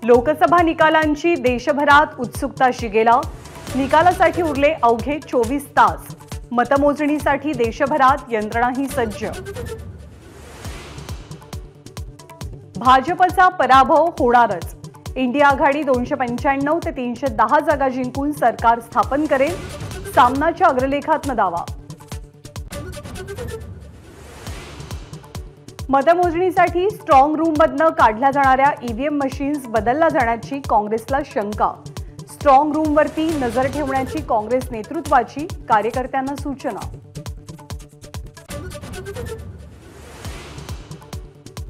लोकसभा निकालांची देशभरात उत्सुकता शिगेला। निकालासाठी उरले अवघे 24 तास। मतमोजणीसाठी देशभरात यंत्रणाही सज्ज। भाजपचा पराभव होणारच। इंडिया आघाडी 295 ते 310 जागा जिंकून सरकार स्थापन करेल। सामनाच्या अग्रलेखातनं दावा। मतमोजणीसाठी स्ट्रॉंग रूममधनं काढल्या जाणाऱ्या ईव्हीएम मशीन्स बदलल्या जाण्याची काँग्रेसला शंका। स्ट्रॉंग रूमवरती नजर ठेवण्याची काँग्रेस नेतृत्वाची कार्यकर्त्यांना सूचना।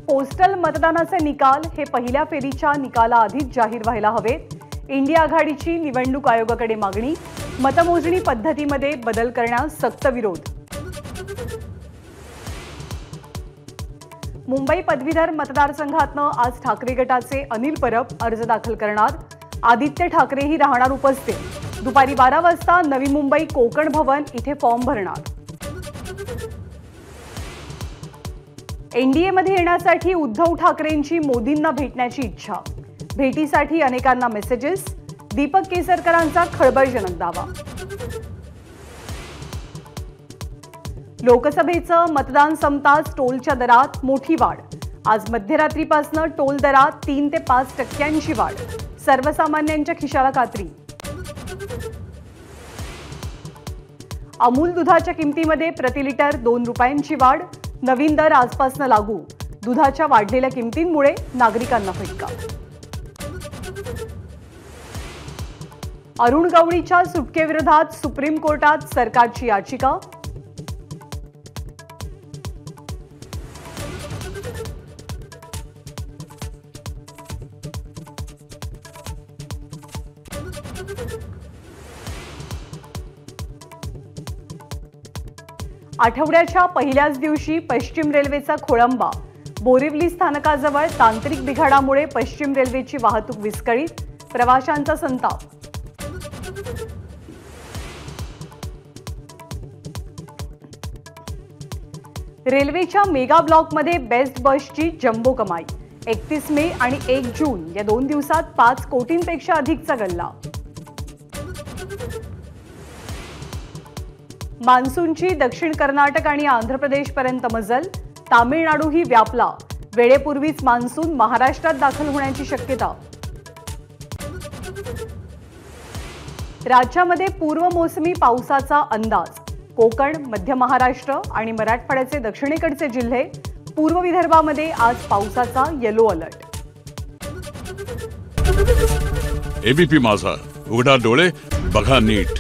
पोस्टल मतदानाचे निकाल हे पहिल्या फेरीच्या निकालाआधीच जाहीर व्हायला हवेत। इंडिया आघाडीची निवडणूक आयोगाकडे मागणी। मतमोजणी पद्धतीमध्ये बदल करण्यास सक्त विरोध। मुंबई पदवीधर मतदारसंघातनं आज ठाकरे गटाचे अनिल परब अर्ज दाखल करणार। आदित्य ठाकरेही राहणार उपस्थित। दुपारी 12 वाजता नवी मुंबई कोकण भवन इथे फॉर्म भरणार। एनडीएमध्ये येण्यासाठी उद्धव ठाकरेंची मोदींना भेटण्याची इच्छा। भेटीसाठी अनेकांना मेसेजेस। दीपक केसरकरांचा खळबळजनक दावा। लोकसभेचं मतदान संपताच टोलच्या दरात मोठी वाढ। आज मध्यरात्रीपासून टोल दरात 3 ते 5% वाढ। सर्वसामान्यांच्या खिशाला कात्री। अमूल दुधाच्या किमतीमध्ये प्रति लिटर 2 रुपयांची वाढ। नवीन दर आजपासून लागू। दुधाच्या वाढलेल्या किमतींमुळे नागरिकांना फटका। अरुण गवळीच्या सुटकेविरोधात सुप्रीम कोर्टात सरकारची याचिका। आठवड्याच्या पहिल्याच दिवशी पश्चिम रेल्वेचा खोळंबा। बोरिवली स्थानकाजवळ तांत्रिक बिघाडामुळे पश्चिम रेल्वेची वाहतूक विस्कळीत। प्रवाशांचा संताप। रेल्वेच्या मेगा ब्लॉकमध्ये बेस्ट बसची जम्बो कमाई। 31 मे आणि 1 जून या 2 दिवसात 5 कोटींपेक्षा अधिकचा गल्ला। मान्सूनची दक्षिण कर्नाटक आणि आंध्र प्रदेशपर्यंत मजल। तामिळनाडूही व्यापला। वेळेपूर्वीच मान्सून महाराष्ट्रात दाखल होण्याची शक्यता। राज्यामध्ये पूर्व मोसमी पावसाचा अंदाज। कोकण, मध्य महाराष्ट्र आणि मराठवाड्याचे दक्षिणेकडचे जिल्हे। पूर्व विदर्भामध्ये आज पावसाचा येलो अलर्ट। एबीपी माझा, उघडा डोळे बघा नीट।